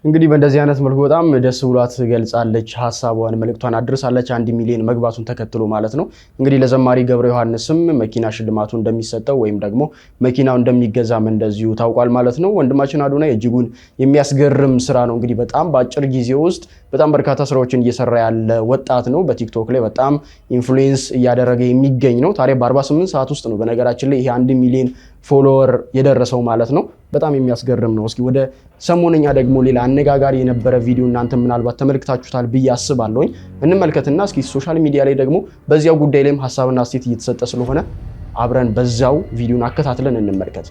እንግዲህ በእንደዚህ አይነት መልኩ በጣም ደስ ብሏት ገልጻለች፣ ሐሳቧን መልእክቷን አድርሳለች። 1 ሚሊዮን መግባቱን ተከትሎ ማለት ነው። እንግዲህ ለዘማሪ ገብረ ዮሐንስም መኪና ሽልማቱ እንደሚሰጠው ወይም ደግሞ መኪናው እንደሚገዛም እንደዚሁ ታውቋል ማለት ነው። ወንድማችን አዶናይ እጅጉን የሚያስገርም ስራ ነው። እንግዲህ በጣም በአጭር ጊዜ ውስጥ በጣም በርካታ ስራዎችን እየሰራ ያለ ወጣት ነው። በቲክቶክ ላይ በጣም ኢንፍሉዌንስ እያደረገ የሚገኝ ነው። ታዲያ በ48 ሰዓት ውስጥ ነው በነገራችን ላይ ይሄ 1 ሚሊዮን ፎሎወር የደረሰው ማለት ነው። በጣም የሚያስገርም ነው። እስኪ ወደ ሰሞነኛ ደግሞ ሌላ አነጋጋሪ የነበረ ቪዲዮ እናንተ ምናልባት ተመልክታችሁታል ብዬ አስባለሁኝ። እንመልከትና እስኪ ሶሻል ሚዲያ ላይ ደግሞ በዚያው ጉዳይ ላይም ሐሳብና አስተያየት እየተሰጠ ስለሆነ አብረን በዛው ቪዲዮን አከታትለን እንመልከት።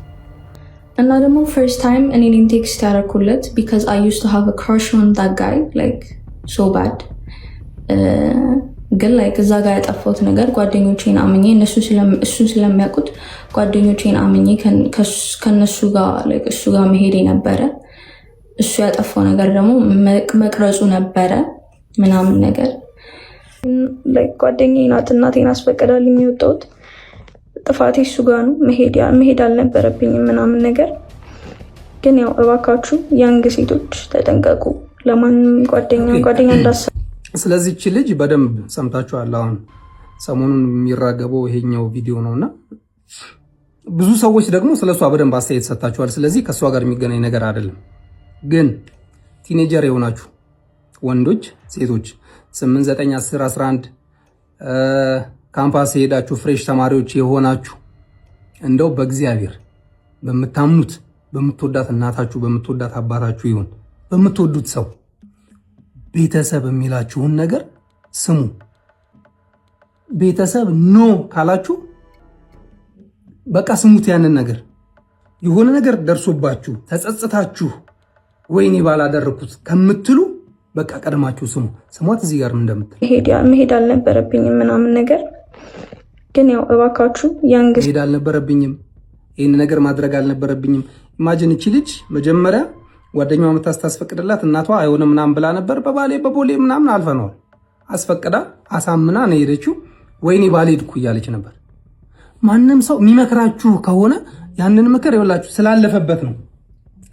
እና ደግሞ ፈርስት ታይም እኔን ቴክስት ያደረኩለት because I used to have a crush on that guy like so bad ግን like እዛ ጋር ያጠፋሁት ነገር ጓደኞቼን አምኜ እሱ ስለሚያውቁት ጓደኞቼን አምኜ ከነሱ ጋር like እሱ ጋር መሄድ ነበረ። እሱ ያጠፋው ነገር ደግሞ መቅረጹ ነበረ ምናምን ነገር like ጓደኛዬ ናት እናቴን አስፈቅዳልኝ የወጣሁት። ጥፋቴ እሱ ጋር ነው። መሄድ አልነበረብኝም ምናምን ነገር ግን ያው እባካችሁ ያንግ ሴቶች ተጠንቀቁ። ለማንም ጓደኛ እንዳሰ ስለዚህ እቺ ልጅ በደንብ ሰምታችኋል። አሁን ሰሞኑን የሚራገበው ይሄኛው ቪዲዮ ነውና ብዙ ሰዎች ደግሞ ስለሷ በደንብ አስተያየት ሰጣችኋል። ስለዚህ ከሷ ጋር የሚገናኝ ነገር አይደለም። ግን ቲኔጀር የሆናችሁ ወንዶች፣ ሴቶች 8 9 10 11 ካምፓስ ሄዳችሁ ፍሬሽ ተማሪዎች የሆናችሁ እንደው በእግዚአብሔር በምታምኑት በምትወዳት እናታችሁ በምትወዳት አባታችሁ ይሁን በምትወዱት ሰው ቤተሰብ የሚላችሁን ነገር ስሙ። ቤተሰብ ኖ ካላችሁ በቃ ስሙት። ያንን ነገር የሆነ ነገር ደርሶባችሁ ተጸጽታችሁ ወይኔ ባላደረኩት ከምትሉ በቃ ቀድማችሁ ስሙ። ስሟት እዚህ ጋር እንደምትል መሄድ አልነበረብኝም ምናምን ነገር ግን ያው እባካችሁ ያንግ መሄድ አልነበረብኝም ይሄን ነገር ማድረግ አልነበረብኝም። ኢማጂን እቺ ልጅ መጀመሪያ ጓደኛዋ መታስፈቅድላት እናቷ አይሆንም ምናምን ብላ ነበር። በቦሌ ምናምን አልፈነዋል። አስፈቅዳ አሳምና ነው ሄደችው። ወይኔ ባሌ ሄድኩ እያለች ነበር። ማንም ሰው የሚመክራችሁ ከሆነ ያንን ምክር ይወላችሁ ስላለፈበት ነው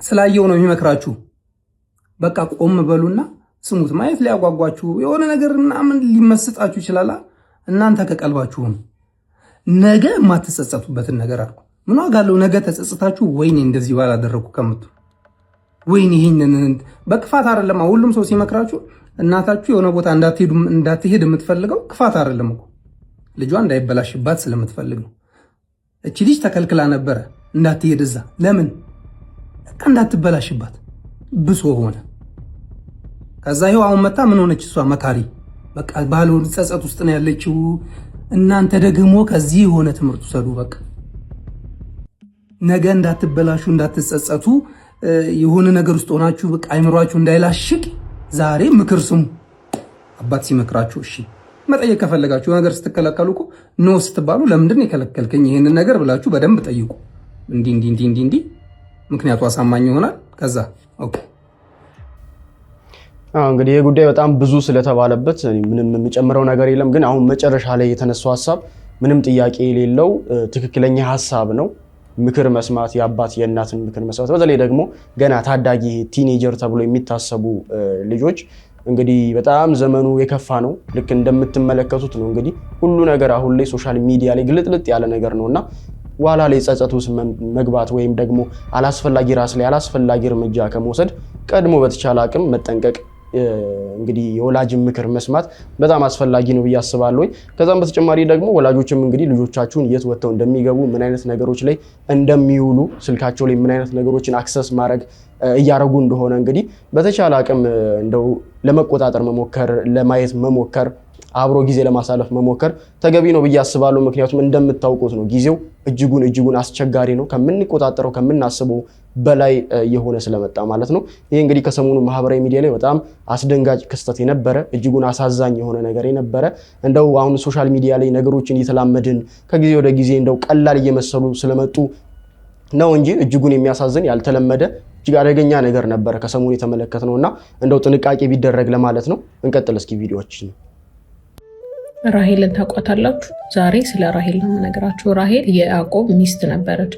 ስላየው ነው የሚመክራችሁ። በቃ ቆም በሉና ስሙት። ማየት ሊያጓጓችሁ የሆነ ነገር ምናምን ሊመስጣችሁ ይችላል። እናንተ ከቀልባችሁ ነው ነገ የማትጸጸቱበትን ነገር አድርጉ። ምን ዋጋ አለው ነገ ተጸጽታችሁ ወይኔ እንደዚህ ባላደረኩ ከምትሉ ወይኔ ይሄንን በክፋት አይደለም። ሁሉም ሰው ሲመክራችሁ እናታችሁ የሆነ ቦታ እንዳትሄድ የምትፈልገው ክፋት አይደለም እኮ ልጇ እንዳይበላሽባት ስለምትፈልግ ነው። እቺ ልጅ ተከልክላ ነበረ እንዳትሄድ እዛ። ለምን? በቃ እንዳትበላሽባት ብሶ ሆነ። ከዛ ይኸው አሁን መታ ምን ሆነች እሷ መካሪ። በቃ ባልሆነ ጸጸት ውስጥ ነው ያለችው። እናንተ ደግሞ ከዚህ የሆነ ትምህርት ውሰዱ። በቃ ነገ እንዳትበላሹ እንዳትጸጸቱ የሆነ ነገር ውስጥ ሆናችሁ በቃ አይምሯችሁ እንዳይላሽቅ ዛሬ ምክር ስሙ። አባት ሲመክራችሁ እሺ መጠየቅ ከፈለጋችሁ ነገር ስትከለከሉ እኮ ኖ ስትባሉ ለምንድን ነው የከለከልከኝ ይሄንን ነገር ብላችሁ በደንብ ጠይቁ። እንዲ ምክንያቱ አሳማኝ ይሆናል። ከዛ ኦኬ እንግዲህ ይህ ጉዳይ በጣም ብዙ ስለተባለበት ምንም የምጨምረው ነገር የለም። ግን አሁን መጨረሻ ላይ የተነሳው ሐሳብ ምንም ጥያቄ የሌለው ትክክለኛ ሐሳብ ነው። ምክር መስማት፣ የአባት የእናትን ምክር መስማት፣ በተለይ ደግሞ ገና ታዳጊ ቲኔጀር ተብሎ የሚታሰቡ ልጆች እንግዲህ በጣም ዘመኑ የከፋ ነው። ልክ እንደምትመለከቱት ነው እንግዲህ ሁሉ ነገር አሁን ላይ ሶሻል ሚዲያ ላይ ግልጥልጥ ያለ ነገር ነውና ዋላ ላይ ጸጸት ውስጥ መግባት ወይም ደግሞ አላስፈላጊ ራስ ላይ አላስፈላጊ እርምጃ ከመውሰድ ቀድሞ በተቻለ አቅም መጠንቀቅ እንግዲህ የወላጅ ምክር መስማት በጣም አስፈላጊ ነው ብዬ አስባለሁ። ከዛም በተጨማሪ ደግሞ ወላጆችም እንግዲህ ልጆቻችሁን የት ወጥተው እንደሚገቡ ምን አይነት ነገሮች ላይ እንደሚውሉ ስልካቸው ላይ ምን አይነት ነገሮችን አክሰስ ማድረግ እያረጉ እንደሆነ እንግዲህ በተቻለ አቅም እንደው ለመቆጣጠር መሞከር፣ ለማየት መሞከር፣ አብሮ ጊዜ ለማሳለፍ መሞከር ተገቢ ነው ብዬ አስባለሁ። ምክንያቱም እንደምታውቁት ነው ጊዜው እጅጉን አስቸጋሪ ነው፣ ከምንቆጣጠረው ከምናስበው በላይ የሆነ ስለመጣ ማለት ነው። ይሄ እንግዲህ ከሰሞኑ ማህበራዊ ሚዲያ ላይ በጣም አስደንጋጭ ክስተት የነበረ እጅጉን አሳዛኝ የሆነ ነገር የነበረ እንደው አሁን ሶሻል ሚዲያ ላይ ነገሮችን እየተላመድን ከጊዜ ወደ ጊዜ እንደው ቀላል እየመሰሉ ስለመጡ ነው እንጂ እጅጉን የሚያሳዝን ያልተለመደ እጅግ አደገኛ ነገር ነበረ ከሰሞኑ የተመለከትነውና እንደው ጥንቃቄ ቢደረግ ለማለት ነው። እንቀጥል እስኪ ቪዲዮአችን። ራሄልን ታውቋታላችሁ? ዛሬ ስለ ራሄል ነው የምነግራችሁ። ራሄል የያዕቆብ ሚስት ነበረች።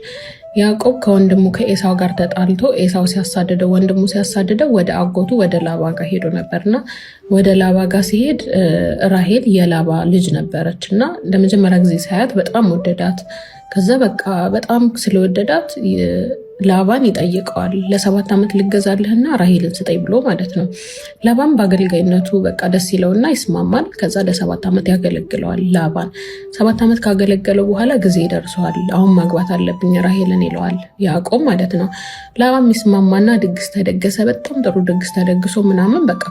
ያዕቆብ ከወንድሙ ከኤሳው ጋር ተጣልቶ ኤሳው ሲያሳድደው ወንድሙ ሲያሳድደው ወደ አጎቱ ወደ ላባ ጋር ሄዶ ነበርና ወደ ላባ ጋር ሲሄድ ራሄል የላባ ልጅ ነበረች እና ለመጀመሪያ ጊዜ ሳያት በጣም ወደዳት። ከዛ በቃ በጣም ስለወደዳት ላባን ይጠይቀዋል። ለ7 ዓመት ልገዛልህና ራሄልን ስጠኝ ብሎ ማለት ነው። ላባን በአገልጋይነቱ በቃ ደስ ይለውና ይስማማል። ከዛ ለ7 ዓመት ያገለግለዋል ላባን። 7 ዓመት ካገለገለው በኋላ ጊዜ ደርሰዋል፣ አሁን ማግባት አለብኝ ራሄልን ይለዋል ያዕቆብ ማለት ነው። ላባም ይስማማና ድግስ ተደገሰ። በጣም ጥሩ ድግስ ተደግሶ ምናምን በቃ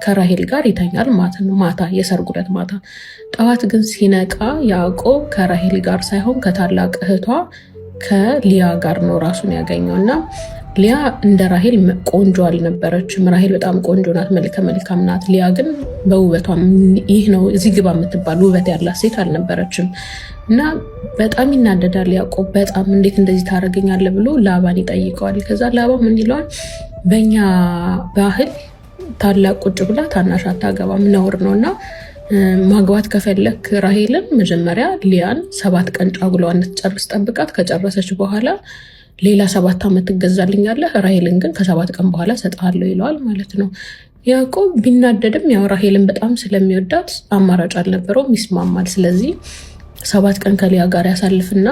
ከራሄል ጋር ይተኛል ማለት ነው። ማታ የሰርጉ ዕለት ማታ። ጠዋት ግን ሲነቃ ያዕቆብ ከራሄል ጋር ሳይሆን ከታላቅ እህቷ ከሊያ ጋር ነው ራሱን ያገኘው እና ሊያ እንደ ራሄል ቆንጆ አልነበረችም። ራሄል በጣም ቆንጆ ናት፣ መልከ መልካም ናት። ሊያ ግን በውበቷ ይህ ነው እዚህ ግባ የምትባል ውበት ያላት ሴት አልነበረችም እና በጣም ይናደዳል ያዕቆብ። በጣም እንዴት እንደዚህ ታደርገኛለህ ብሎ ላባን ይጠይቀዋል። ከዛ ላባ ምን ይለዋል? በእኛ ባህል ታላቅ ቁጭ ብላ ታናሽ አታገባም፣ ነውር ነው እና ማግባት ከፈለክ ራሄልን መጀመሪያ ሊያን 7 ቀን ጫጉላዋ እንድትጨርስ ጠብቃት። ከጨረሰች በኋላ ሌላ 7 ዓመት ትገዛልኛለህ፣ ራሄልን ግን ከ7 ቀን በኋላ ሰጥሃለሁ ይለዋል ማለት ነው። ያዕቆብ ቢናደድም ያው ራሄልን በጣም ስለሚወዳት አማራጭ አልነበረውም፣ ይስማማል። ስለዚህ 7 ቀን ከሊያ ጋር ያሳልፍና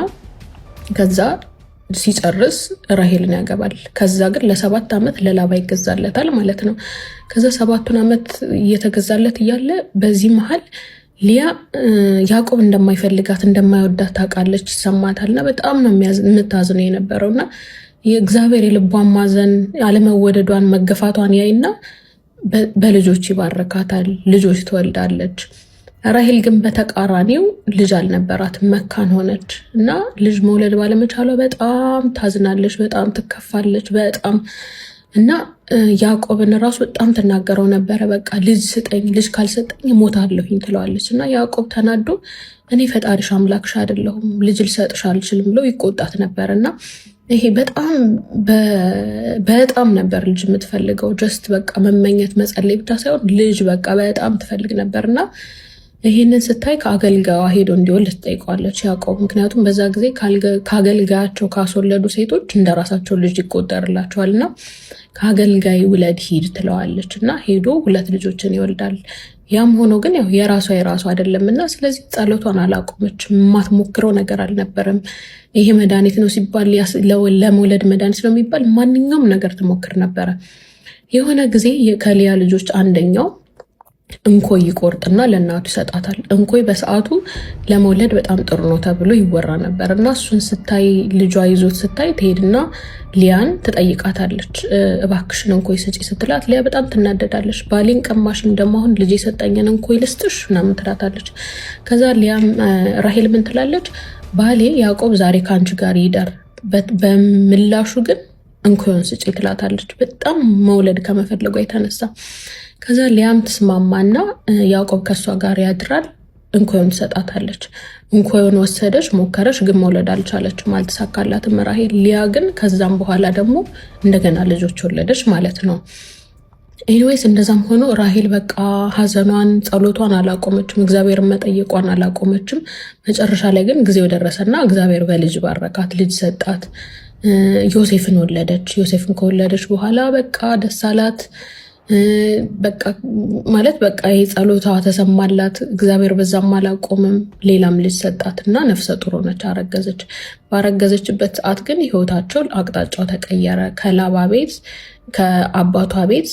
ከዛ ሲጨርስ ራሄልን ያገባል። ከዛ ግን ለ7 ዓመት ለላባ ይገዛለታል ማለት ነው። ከዛ 7ቱን ዓመት እየተገዛለት እያለ በዚህ መሀል ሊያ ያዕቆብ እንደማይፈልጋት እንደማይወዳት ታውቃለች፣ ይሰማታል እና በጣም ነው የምታዝነው የነበረው እና የእግዚአብሔር የልቧን ማዘን ያለመወደዷን መገፋቷን ያይና በልጆች ይባረካታል፣ ልጆች ትወልዳለች። ራሄል ግን በተቃራኒው ልጅ አልነበራት፣ መካን ሆነች እና ልጅ መውለድ ባለመቻሏ በጣም ታዝናለች፣ በጣም ትከፋለች በጣም እና ያዕቆብን ራሱ በጣም ትናገረው ነበረ። በቃ ልጅ ስጠኝ፣ ልጅ ካልሰጠኝ እሞታለሁኝ ትለዋለች እና ያዕቆብ ተናዶ እኔ ፈጣሪሽ አምላክሽ አይደለሁም ልጅ ልሰጥሽ አልችልም ብሎ ይቆጣት ነበር እና ይሄ በጣም ነበር ልጅ የምትፈልገው። ጀስት በቃ መመኘት መጸለይ ብቻ ሳይሆን ልጅ በቃ በጣም ትፈልግ ነበርና ይህንን ስታይ ከአገልጋዋ ሄዶ እንዲወልድ ትጠይቀዋለች ያዕቆብ። ምክንያቱም በዛ ጊዜ ከአገልጋያቸው ካስወለዱ ሴቶች እንደራሳቸው ልጅ ይቆጠርላቸዋል እና ከአገልጋይ ውለድ ሂድ ትለዋለች እና ሄዶ 2 ልጆችን ይወልዳል። ያም ሆኖ ግን ያው የራሷ አይደለም እና ስለዚህ ጸሎቷን አላቆመችም። የማትሞክረው ነገር አልነበረም። ይሄ መድኃኒት ነው ሲባል ለመውለድ መድኃኒት ነው የሚባል ማንኛውም ነገር ትሞክር ነበረ። የሆነ ጊዜ ከሊያ ልጆች አንደኛው እንኮይ ይቆርጥና ለእናቱ ይሰጣታል። እንኮይ በሰዓቱ ለመውለድ በጣም ጥሩ ነው ተብሎ ይወራ ነበር እና እሱን ስታይ ልጇ ይዞት ስታይ ትሄድና ሊያን ትጠይቃታለች። እባክሽን እንኮይ ስጪ ስትላት ሊያ በጣም ትናደዳለች። ባሌን ቀማሽን ደግሞ አሁን ልጅ የሰጠኝን እንኮይ ልስጥሽ ምናምን ትላታለች። ከዛ ሊያም ራሄል ምን ትላለች? ባሌ ያዕቆብ ዛሬ ከአንቺ ጋር ይደር፣ በምላሹ ግን እንኮዩን ስጪ ትላታለች። በጣም መውለድ ከመፈለጓ የተነሳ ከዛ ሊያም ትስማማና ያዕቆብ ከሷ ጋር ያድራል። እንኮዩን ትሰጣታለች። እንኮዩን ወሰደች፣ ሞከረች፣ ግን መውለድ አልቻለችም፣ አልተሳካላትም ራሄል። ሊያ ግን ከዛም በኋላ ደግሞ እንደገና ልጆች ወለደች ማለት ነው። ኤኒዌይስ እንደዛም ሆኖ ራሄል በቃ ሀዘኗን ጸሎቷን አላቆመችም፣ እግዚአብሔርን መጠየቋን አላቆመችም። መጨረሻ ላይ ግን ጊዜው ደረሰና እግዚአብሔር በልጅ ባረካት፣ ልጅ ሰጣት። ዮሴፍን ወለደች። ዮሴፍን ከወለደች በኋላ በቃ ደስ አላት። በቃ ማለት በቃ የጸሎቷ ተሰማላት። እግዚአብሔር በዛም አላቆምም፣ ሌላም ልጅ ሰጣት እና ነፍሰ ጡር ሆነች፣ አረገዘች። ባረገዘችበት ሰዓት ግን ህይወታቸው አቅጣጫው ተቀየረ። ከላባ ቤት ከአባቷ ቤት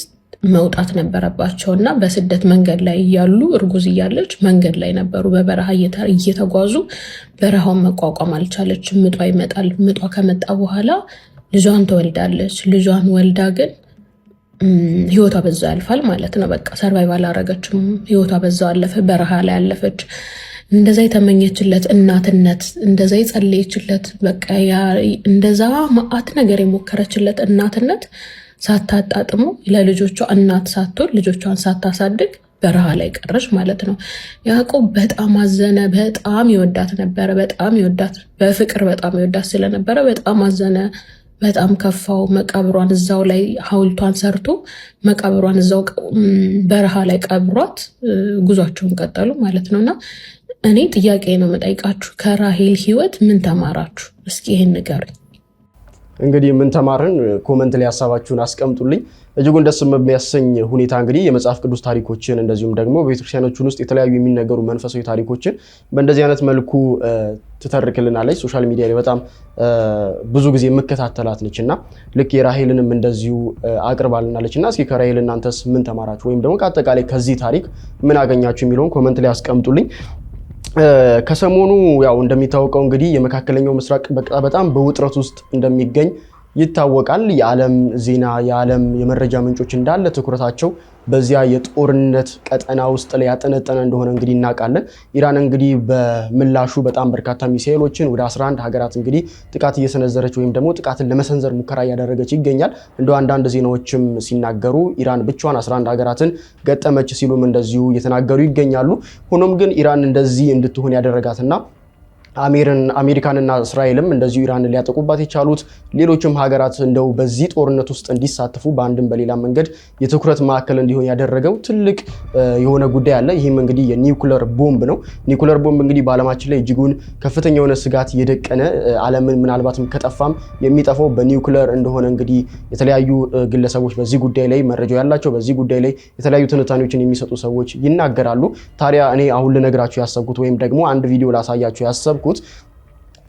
መውጣት ነበረባቸው እና በስደት መንገድ ላይ እያሉ እርጉዝ እያለች መንገድ ላይ ነበሩ። በበረሃ እየተጓዙ በረሃውን መቋቋም አልቻለችም። ምጧ ይመጣል። ምጧ ከመጣ በኋላ ልጇን ትወልዳለች። ልጇን ወልዳ ግን ህይወቷ በዛው ያልፋል ማለት ነው። በቃ ሰርቫይቭ አላረገችም። ህይወቷ በዛው አለፈ፣ በረሃ ላይ አለፈች። እንደዛ የተመኘችለት እናትነት፣ እንደዛ የጸለየችለት በቃ እንደዛ መዓት ነገር የሞከረችለት እናትነት ሳታጣጥሙ ለልጆቿ እናት ሳትሆን ልጆቿን ሳታሳድግ በረሃ ላይ ቀረች ማለት ነው። ያዕቆብ በጣም አዘነ። በጣም ይወዳት ነበረ። በጣም ይወዳት በፍቅር በጣም ይወዳት ስለነበረ በጣም አዘነ። በጣም ከፋው። መቃብሯን እዛው ላይ ሐውልቷን ሰርቶ መቃብሯን እዛው በረሃ ላይ ቀብሯት ጉዟቸውን ቀጠሉ ማለት ነውና እኔ ጥያቄ ነው መጠይቃችሁ፣ ከራሄል ህይወት ምን ተማራችሁ? እስኪ ይሄን ንገሩኝ። እንግዲህ ምን ተማርን? ኮመንት ላይ ሐሳባችሁን አስቀምጡልኝ። እጅጉን ደስ በሚያሰኝ ሁኔታ እንግዲህ የመጽሐፍ ቅዱስ ታሪኮችን እንደዚሁም ደግሞ በቤተክርስቲያኖችን ውስጥ የተለያዩ የሚነገሩ መንፈሳዊ ታሪኮችን በእንደዚህ አይነት መልኩ ትተርክልናለች። ሶሻል ሚዲያ ላይ በጣም ብዙ ጊዜ የምከታተላት ነችና ልክ የራሄልንም እንደዚሁ አቅርባልናለችና እስኪ ከራሄል እናንተስ ምን ተማራችሁ ወይም ደግሞ ከአጠቃላይ ከዚህ ታሪክ ምን አገኛችሁ የሚለውን ኮመንት ላይ አስቀምጡልኝ። ከሰሞኑ ያው እንደሚታወቀው እንግዲህ የመካከለኛው ምስራቅ በጣም በውጥረት ውስጥ እንደሚገኝ ይታወቃል። የዓለም ዜና የዓለም የመረጃ ምንጮች እንዳለ ትኩረታቸው በዚያ የጦርነት ቀጠና ውስጥ ላይ ያጠነጠነ እንደሆነ እንግዲህ እናውቃለን። ኢራን እንግዲህ በምላሹ በጣም በርካታ ሚሳኤሎችን ወደ 11 ሀገራት እንግዲህ ጥቃት እየሰነዘረች ወይም ደግሞ ጥቃትን ለመሰንዘር ሙከራ እያደረገች ይገኛል። እንደው አንዳንድ ዜናዎችም ሲናገሩ ኢራን ብቻዋን 11 ሀገራትን ገጠመች ሲሉም እንደዚሁ እየተናገሩ ይገኛሉ። ሆኖም ግን ኢራን እንደዚህ እንድትሆን ያደረጋትና አሜሪካንና እስራኤልም እንደዚሁ ኢራን ሊያጠቁባት የቻሉት ሌሎችም ሀገራት እንደው በዚህ ጦርነት ውስጥ እንዲሳተፉ በአንድም በሌላ መንገድ የትኩረት ማዕከል እንዲሆን ያደረገው ትልቅ የሆነ ጉዳይ አለ። ይህም እንግዲህ የኒውክለር ቦምብ ነው። ኒውክለር ቦምብ እንግዲህ በዓለማችን ላይ እጅጉን ከፍተኛ የሆነ ስጋት የደቀነ ዓለምን ምናልባትም ከጠፋም የሚጠፋው በኒውክለር እንደሆነ እንግዲህ የተለያዩ ግለሰቦች በዚህ ጉዳይ ላይ መረጃው ያላቸው በዚህ ጉዳይ ላይ የተለያዩ ትንታኔዎችን የሚሰጡ ሰዎች ይናገራሉ። ታዲያ እኔ አሁን ልነግራችሁ ያሰብኩት ወይም ደግሞ አንድ ቪዲዮ ላሳያችሁ ያሰብኩት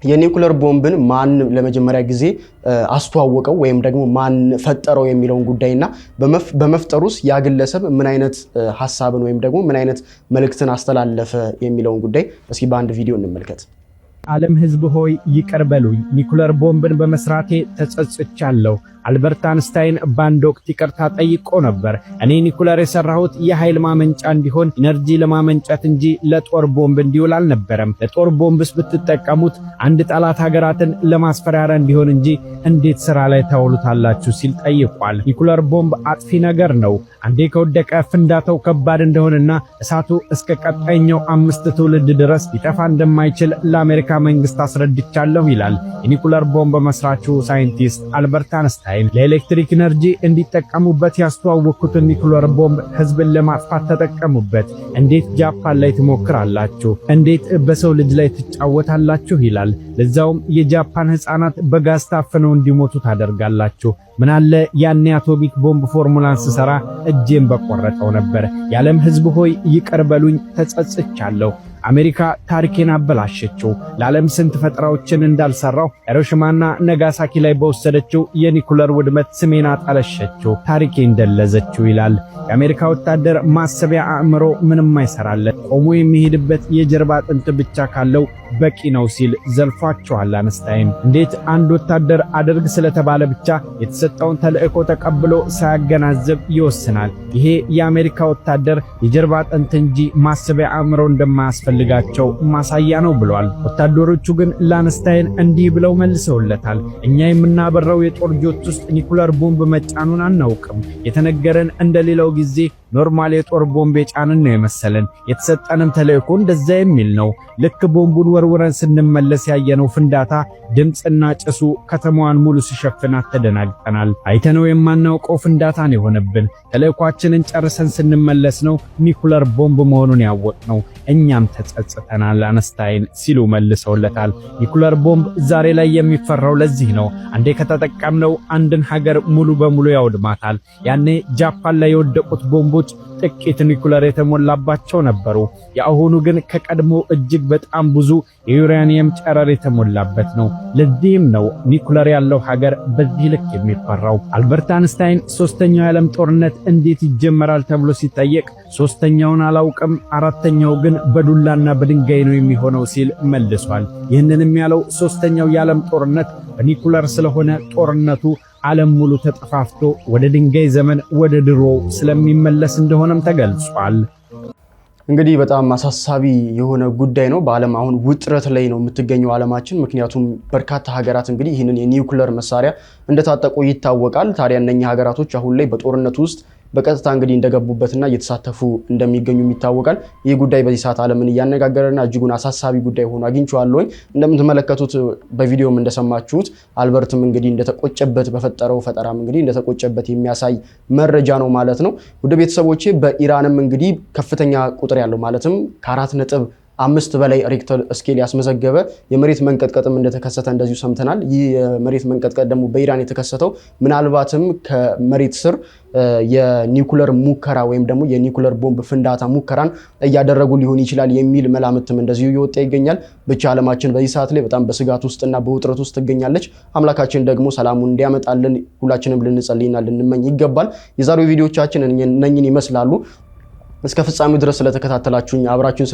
የኒውክለር ቦምብን ማን ለመጀመሪያ ጊዜ አስተዋወቀው ወይም ደግሞ ማን ፈጠረው የሚለውን ጉዳይና በመፍጠሩስ ያ ግለሰብ ምን አይነት ሐሳብን ወይም ደግሞ ምን አይነት መልእክትን አስተላለፈ የሚለውን ጉዳይ እስኪ በአንድ ቪዲዮ እንመልከት። ዓለም ሕዝብ ሆይ ይቅር በሉኝ፣ ኒውክለር ቦምብን በመስራቴ ተጸጽቻለሁ። አልበርት አንስታይን በአንድ ወቅት ይቅርታ ጠይቆ ነበር። እኔ ኒውክለር የሰራሁት የኃይል ማመንጫ እንዲሆን ኢነርጂ ለማመንጨት እንጂ ለጦር ቦምብ እንዲውል አልነበረም። ለጦር ቦምብስ ብትጠቀሙት አንድ ጠላት ሀገራትን ለማስፈራሪያ እንዲሆን እንጂ እንዴት ስራ ላይ ታውሉታላችሁ ሲል ጠይቋል። ኒውክለር ቦምብ አጥፊ ነገር ነው። አንዴ ከወደቀ ፍንዳታው ከባድ እንደሆነና እሳቱ እስከ ቀጣይኛው 5 ትውልድ ድረስ ሊጠፋ እንደማይችል ለአሜሪካ መንግስት አስረድቻለሁ ይላል የኒውክለር ቦምብ መስራቹ ሳይንቲስት አልበርት አንስታይን። ለኤሌክትሪክ ኢነርጂ እንዲጠቀሙበት ያስተዋወቁትን ኒውክለር ቦምብ ህዝብን ለማጥፋት ተጠቀሙበት። እንዴት ጃፓን ላይ ትሞክራላችሁ? እንዴት በሰው ልጅ ላይ ትጫወታላችሁ? ይላል። ለዛውም የጃፓን ህፃናት በጋዝ ታፍነው እንዲሞቱ ታደርጋላችሁ። ምናለ ያኔ አቶሚክ ቦምብ ፎርሙላን ስሰራ እጄን በቆረጠው ነበር። የዓለም ህዝብ ሆይ ይቅር በሉኝ፣ ተጸጽቻለሁ። አሜሪካ ታሪኬን አበላሸችው። ለዓለም ስንት ፈጠራዎችን እንዳልሰራው ሂሮሺማና ነጋሳኪ ላይ በወሰደችው የኒኩለር ውድመት ስሜን አጠለሸችው፣ ታሪኬን ደለዘችው ይላል። የአሜሪካ ወታደር ማሰቢያ አእምሮ ምንም አይሰራለት፣ ቆሞ የሚሄድበት የጀርባ አጥንት ብቻ ካለው በቂ ነው ሲል ዘልፏቸዋል አንስታይን። እንዴት አንድ ወታደር አድርግ ስለተባለ ብቻ የተሰጠውን ተልእኮ ተቀብሎ ሳያገናዝብ ይወስናል? ይሄ የአሜሪካ ወታደር የጀርባ አጥንት እንጂ ማሰቢያ አእምሮ እንደማያስፈልጋቸው ማሳያ ነው ብሏል። ወታደሮቹ ግን ለአንስታይን እንዲህ ብለው መልሰውለታል። እኛ የምናበረው የጦር ጆት ውስጥ ኒኩለር ቦምብ መጫኑን አናውቅም። የተነገረን እንደሌላው ጊዜ ኖርማል የጦር ቦምብ የጫንን ነው የመሰለን። የተሰጠንም ተልእኮ እንደዛ የሚል ነው። ልክ ቦምቡን ወርውረን ስንመለስ ያየነው ፍንዳታ ድምፅና ጭሱ ከተማዋን ሙሉ ሲሸፍናት ተደናግጠናል። አይተነው የማናውቀው ፍንዳታ ነው የሆነብን። ተልእኳችንን ጨርሰን ስንመለስ ነው ኒኩለር ቦምብ መሆኑን ያወቅነው። እኛም ተጸጽተናል አንስታይን ሲሉ መልሰውለታል። ኒኩለር ቦምብ ዛሬ ላይ የሚፈራው ለዚህ ነው። አንዴ ከተጠቀምነው አንድን ሀገር ሙሉ በሙሉ ያወድማታል። ያኔ ጃፓን ላይ የወደቁት ቦምቦች ጥቂት ኒኩለር የተሞላባቸው ነበሩ። የአሁኑ ግን ከቀድሞ እጅግ በጣም ብዙ የዩራኒየም ጨረር የተሞላበት ነው። ለዚህም ነው ኒኩለር ያለው ሀገር በዚህ ልክ የሚፈራው። አልበርት አንስታይን ሶስተኛው የዓለም ጦርነት እንዴት ይጀመራል ተብሎ ሲጠየቅ ሶስተኛውን አላውቅም፣ አራተኛው ግን በዱላና በድንጋይ ነው የሚሆነው ሲል መልሷል። ይህንንም ያለው ሶስተኛው የዓለም ጦርነት በኒኩለር ስለሆነ ጦርነቱ ዓለም ሙሉ ተጠፋፍቶ ወደ ድንጋይ ዘመን ወደ ድሮ ስለሚመለስ እንደሆነም ተገልጿል። እንግዲህ በጣም አሳሳቢ የሆነ ጉዳይ ነው። በዓለም አሁን ውጥረት ላይ ነው የምትገኘው ዓለማችን። ምክንያቱም በርካታ ሀገራት እንግዲህ ይህንን የኒውክለር መሳሪያ እንደታጠቁ ይታወቃል። ታዲያ እነኚህ ሀገራቶች አሁን ላይ በጦርነቱ ውስጥ በቀጥታ እንግዲህ እንደገቡበትና እየተሳተፉ እንደሚገኙ ይታወቃል። ይህ ጉዳይ በዚህ ሰዓት ዓለምን እያነጋገረና እጅጉን አሳሳቢ ጉዳይ ሆኖ አግኝቼዋለሁኝ። እንደምትመለከቱት በቪዲዮም እንደሰማችሁት አልበርትም እንግዲህ እንደተቆጨበት በፈጠረው ፈጠራም እንግዲህ እንደተቆጨበት የሚያሳይ መረጃ ነው ማለት ነው። ወደ ቤተሰቦቼ በኢራንም እንግዲህ ከፍተኛ ቁጥር ያለው ማለትም ከ4 5 በላይ ሬክተር ስኬል ያስመዘገበ የመሬት መንቀጥቀጥም እንደተከሰተ እንደዚሁ ሰምተናል። ይህ የመሬት መንቀጥቀጥ ደግሞ በኢራን የተከሰተው ምናልባትም ከመሬት ስር የኒኩለር ሙከራ ወይም ደግሞ የኒኩለር ቦምብ ፍንዳታ ሙከራን እያደረጉ ሊሆን ይችላል የሚል መላምትም እንደዚሁ እየወጣ ይገኛል። ብቻ ዓለማችን በዚህ ሰዓት ላይ በጣም በስጋት ውስጥና በውጥረት ውስጥ ትገኛለች። አምላካችን ደግሞ ሰላሙን እንዲያመጣልን ሁላችንም ልንጸልይና ልንመኝ ይገባል። የዛሬው ቪዲዮቻችን እነኝን ይመስላሉ። እስከ ፍጻሜው ድረስ ስለተከታተላችሁኝ አብራችሁን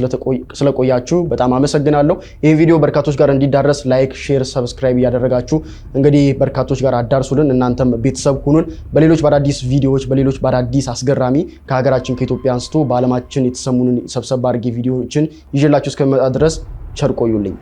ስለቆያችሁ በጣም አመሰግናለሁ። ይህ ቪዲዮ በርካቶች ጋር እንዲዳረስ ላይክ፣ ሼር፣ ሰብስክራይብ እያደረጋችሁ እንግዲህ በርካቶች ጋር አዳርሱልን። እናንተም ቤተሰብ ሁኑን። በሌሎች በአዳዲስ ቪዲዮዎች በሌሎች በአዳዲስ አስገራሚ ከሀገራችን ከኢትዮጵያ አንስቶ በዓለማችን የተሰሙንን ሰብሰብ አድርጌ ቪዲዮዎችን ይዤላችሁ እስከመጣ ድረስ ቸር ቆዩልኝ።